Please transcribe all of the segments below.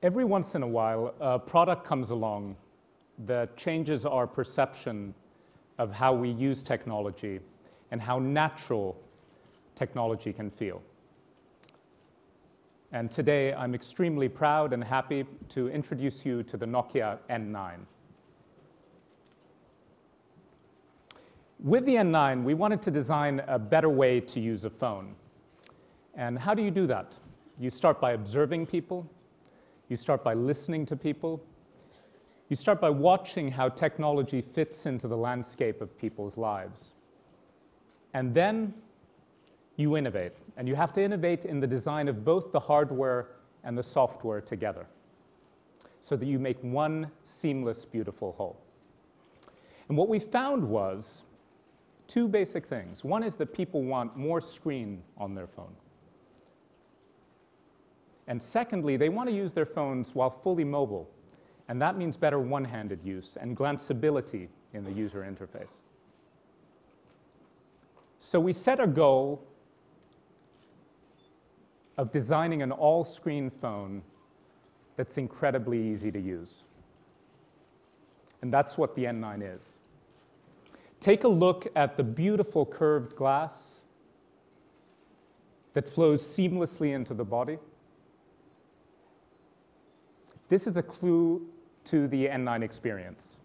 Every once in a while, a product comes along that changes our perception of how we use technology and how natural technology can feel. And today, I'm extremely proud and happy to introduce you to the Nokia N9. With the N9, we wanted to design a better way to use a phone. And how do you do that? You start by observing people. You start by listening to people. You start by watching how technology fits into the landscape of people's lives. And then you innovate. And you have to innovate in the design of both the hardware and the software together so that you make one seamless, beautiful whole. And what we found was two basic things. One is that people want more screen on their phone. And secondly, they want to use their phones while fully mobile. And that means better one-handed use and glanceability in the user interface. So we set a goal of designing an all-screen phone that's incredibly easy to use. And that's what the N9 is. Take a look at the beautiful curved glass that flows seamlessly into the body. This is a clue to the N9 experience.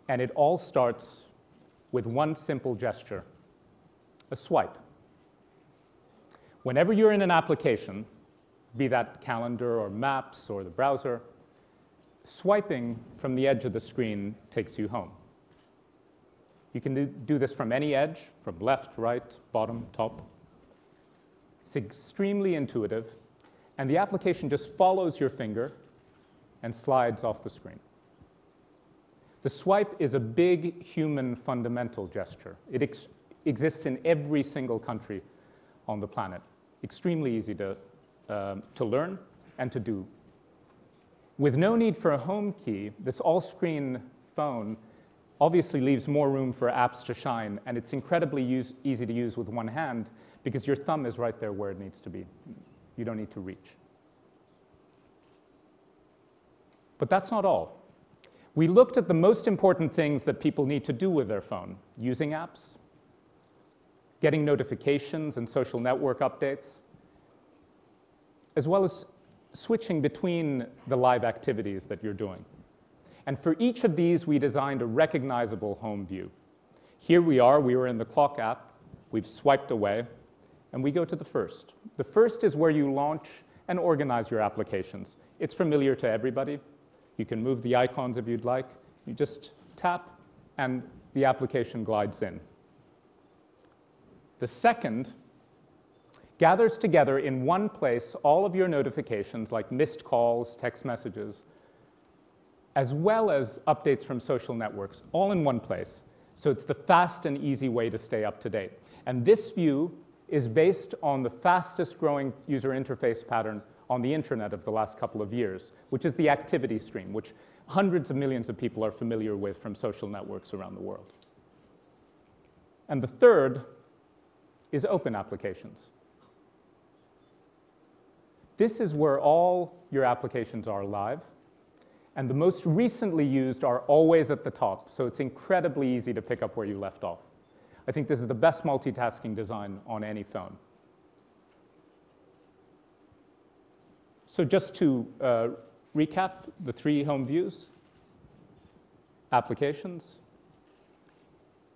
And it all starts with one simple gesture, a swipe. Whenever you're in an application, be that calendar or maps or the browser, swiping from the edge of the screen takes you home. You can do this from any edge, from left, right, bottom, top. It's extremely intuitive, and the application just follows your finger and slides off the screen. The swipe is a big human fundamental gesture. It exists in every single country on the planet. Extremely easy to learn and to do. With no need for a home key, this all-screen phone obviously leaves more room for apps to shine, and it's incredibly easy to use with one hand because your thumb is right there where it needs to be. You don't need to reach. But that's not all. We looked at the most important things that people need to do with their phone: using apps, getting notifications and social network updates, as well as switching between the live activities that you're doing. And for each of these, we designed a recognizable home view. Here we were in the clock app, we've swiped away, and we go to the first. The first is where you launch and organize your applications. It's familiar to everybody. You can move the icons if you'd like. You just tap, and the application glides in. The second gathers together in one place all of your notifications, like missed calls, text messages, as well as updates from social networks, all in one place. So it's the fast and easy way to stay up to date. And this view is based on the fastest growing user interface pattern on the internet of the last couple of years, which is the activity stream, which hundreds of millions of people are familiar with from social networks around the world. And the third is open applications. This is where all your applications are live, and the most recently used are always at the top, so it's incredibly easy to pick up where you left off. I think this is the best multitasking design on any phone. So just to recap the three home views: applications,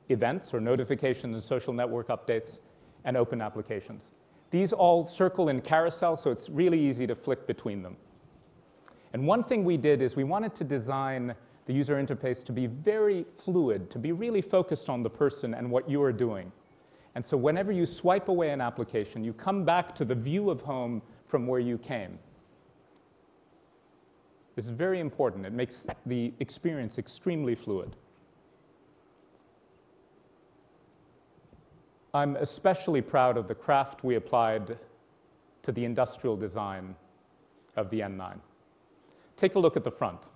events or notifications and social network updates, and open applications. These all circle in carousel, so it's really easy to flick between them. And one thing we did is we wanted to design the user interface to be very fluid, to be really focused on the person and what you are doing. And so whenever you swipe away an application, you come back to the view of home from where you came. This is very important. It makes the experience extremely fluid. I'm especially proud of the craft we applied to the industrial design of the N9. Take a look at the front.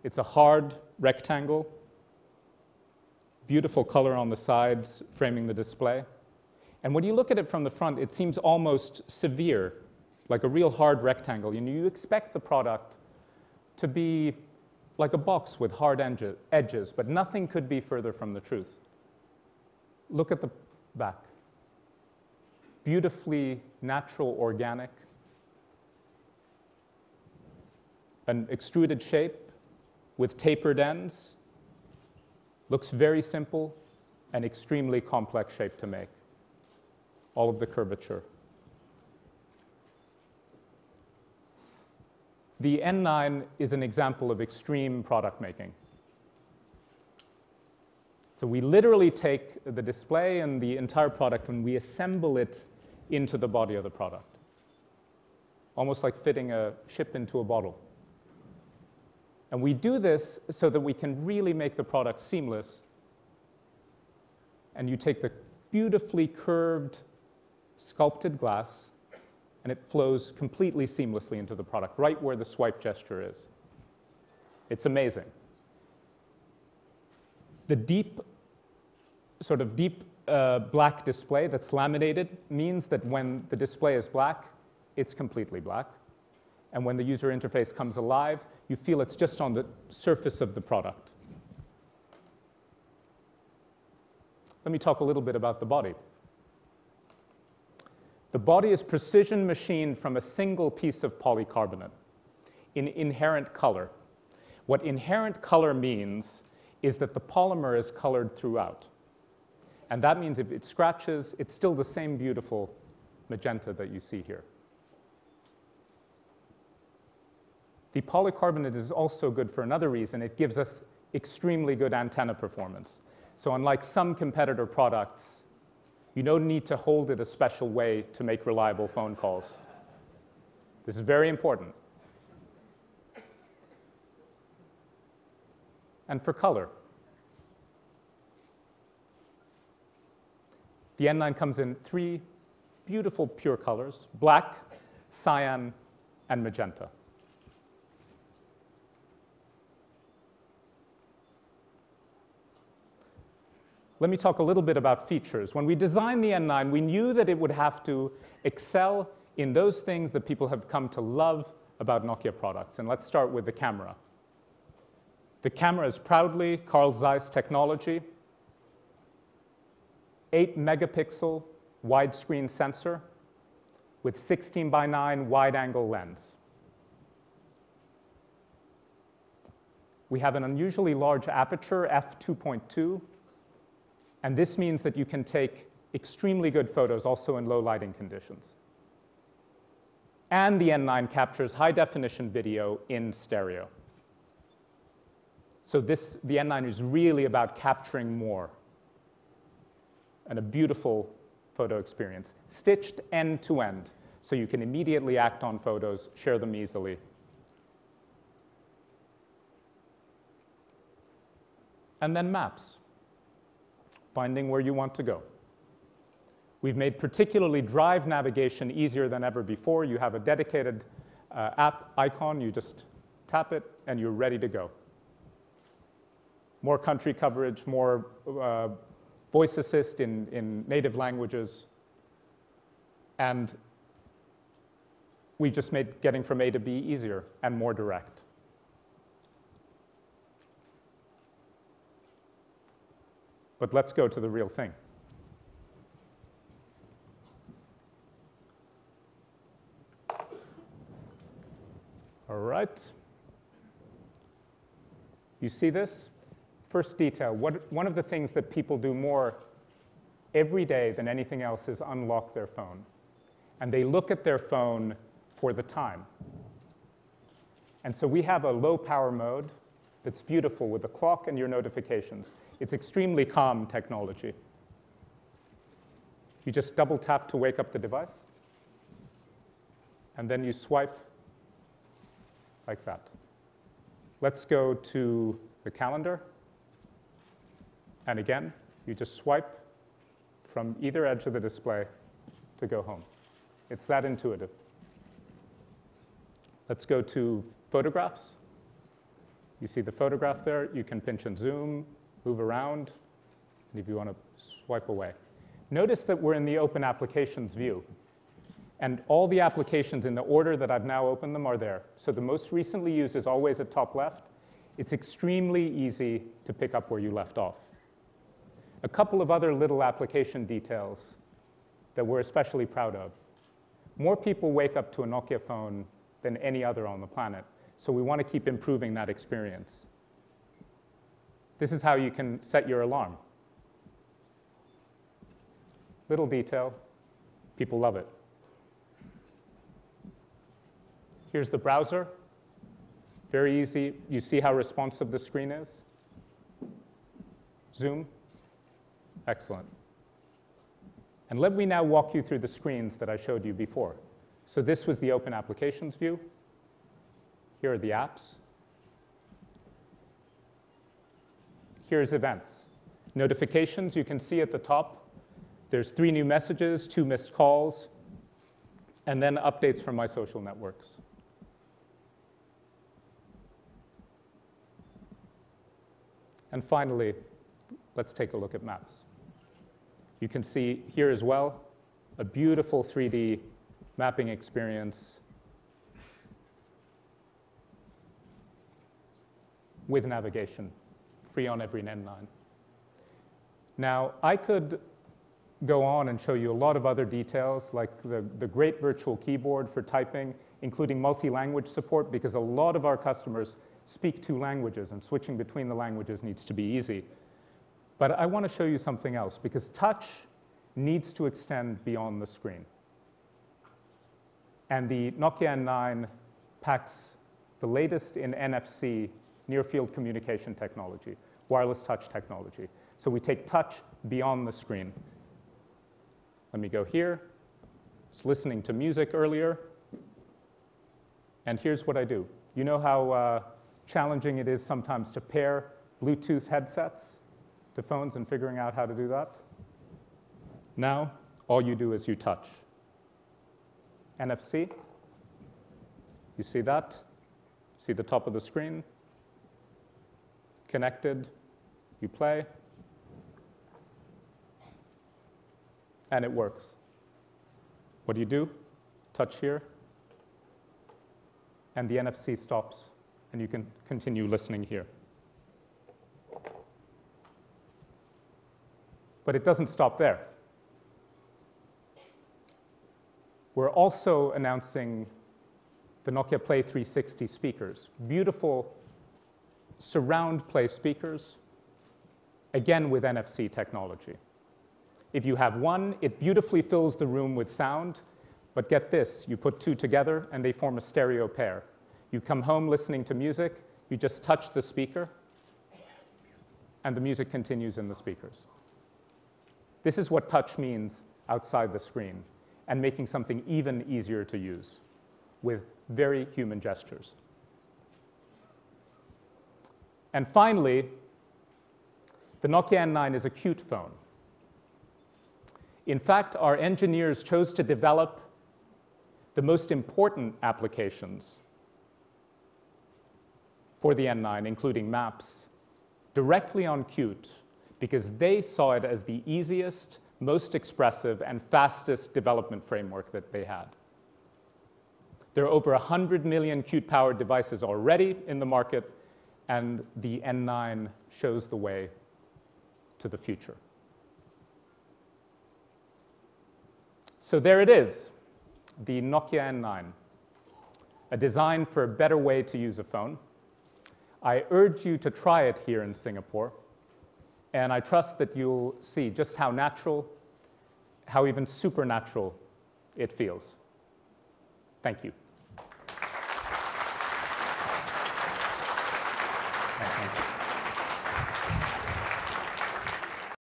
It's a hard rectangle, beautiful color on the sides framing the display. And when you look at it from the front, it seems almost severe like a real hard rectangle. And you expect the product to be like a box with hard edges, but nothing could be further from the truth. Look at the back. Beautifully natural, organic, an extruded shape with tapered ends. Looks very simple and extremely complex shape to make. All of the curvature. The N9 is an example of extreme product making. So we literally take the display and the entire product and we assemble it into the body of the product. Almost like fitting a ship into a bottle. And we do this so that we can really make the product seamless. And you take the beautifully curved, sculpted glass, and it flows completely seamlessly into the product, right where the swipe gesture is. It's amazing. The deep black display that's laminated means that when the display is black, it's completely black. And when the user interface comes alive, you feel it's just on the surface of the product. Let me talk a little bit about the body. The body is precision machined from a single piece of polycarbonate in inherent color. What inherent color means is that the polymer is colored throughout. And that means if it scratches, it's still the same beautiful magenta that you see here. The polycarbonate is also good for another reason. It gives us extremely good antenna performance. So unlike some competitor products, you don't need to hold it a special way to make reliable phone calls. This is very important. And for color, the N9 comes in 3 beautiful pure colors: black, cyan, and magenta. Let me talk a little bit about features. When we designed the N9, we knew that it would have to excel in those things that people have come to love about Nokia products. And let's start with the camera. The camera is proudly Carl Zeiss technology, 8-megapixel widescreen sensor with 16:9 wide-angle lens. We have an unusually large aperture, f2.2, and this means that you can take extremely good photos also in low lighting conditions. And the N9 captures high-definition video in stereo. So the N9 is really about capturing more and a beautiful photo experience, stitched end to end, so you can immediately act on photos, share them easily. And then maps, finding where you want to go. We've made particularly drive navigation easier than ever before. You have a dedicated app icon, you just tap it, and you're ready to go. More country coverage, more voice assist in native languages. And we've just made getting from A to B easier and more direct. But let's go to the real thing. All right. You see this? First detail. One of the things that people do more every day than anything else is unlock their phone. And they look at their phone for the time. And so we have a low power mode that's beautiful with the clock and your notifications. It's extremely calm technology. You just double tap to wake up the device. And then you swipe like that. Let's go to the calendar. And again, you just swipe from either edge of the display to go home. It's that intuitive. Let's go to photographs. You see the photograph there. You can pinch and zoom, move around, and if you want to swipe away. Notice that we're in the Open Applications view. And all the applications in the order that I've now opened them are there. So the most recently used is always at top left. It's extremely easy to pick up where you left off. A couple of other little application details that we're especially proud of. More people wake up to a Nokia phone than any other on the planet. So we want to keep improving that experience. This is how you can set your alarm. Little detail. People love it. Here's the browser. Very easy. You see how responsive the screen is? Zoom. Excellent. And let me now walk you through the screens that I showed you before. So this was the Open Applications view. Here are the apps. Here's events. Notifications, you can see at the top. There's 3 new messages, 2 missed calls, and then updates from my social networks. And finally, let's take a look at maps. You can see here as well a beautiful 3D mapping experience with navigation, free on every N9. Now, I could go on and show you a lot of other details, like the great virtual keyboard for typing, including multi-language support, because a lot of our customers speak 2 languages, and switching between the languages needs to be easy. But I want to show you something else, because touch needs to extend beyond the screen. And the Nokia N9 packs the latest in NFC, near-field communication technology, wireless touch technology. So we take touch beyond the screen. Let me go here. I was listening to music earlier. And here's what I do. You know how challenging it is sometimes to pair Bluetooth headsets to phones and figuring out how to do that? Now, all you do is you touch. NFC. You see that? See the top of the screen? Connected. You play. And it works. What do? Touch here. And the NFC stops. And you can continue listening here. But it doesn't stop there. We're also announcing the Nokia Play 360 speakers. Beautiful surround play speakers, again with NFC technology. If you have one, it beautifully fills the room with sound. But get this, you put 2 together and they form a stereo pair. You come home listening to music, you just touch the speaker, and the music continues in the speakers. This is what touch means outside the screen, and making something even easier to use with very human gestures. And finally, the Nokia N9 is a cute phone. In fact, our engineers chose to develop the most important applications for the N9, including maps, directly on Qt, because they saw it as the easiest, most expressive, and fastest development framework that they had. There are over 100 million Qt-powered devices already in the market, and the N9 shows the way to the future. So there it is, the Nokia N9, a design for a better way to use a phone. I urge you to try it here in Singapore, and I trust that you'll see just how natural, how even supernatural it feels. Thank you.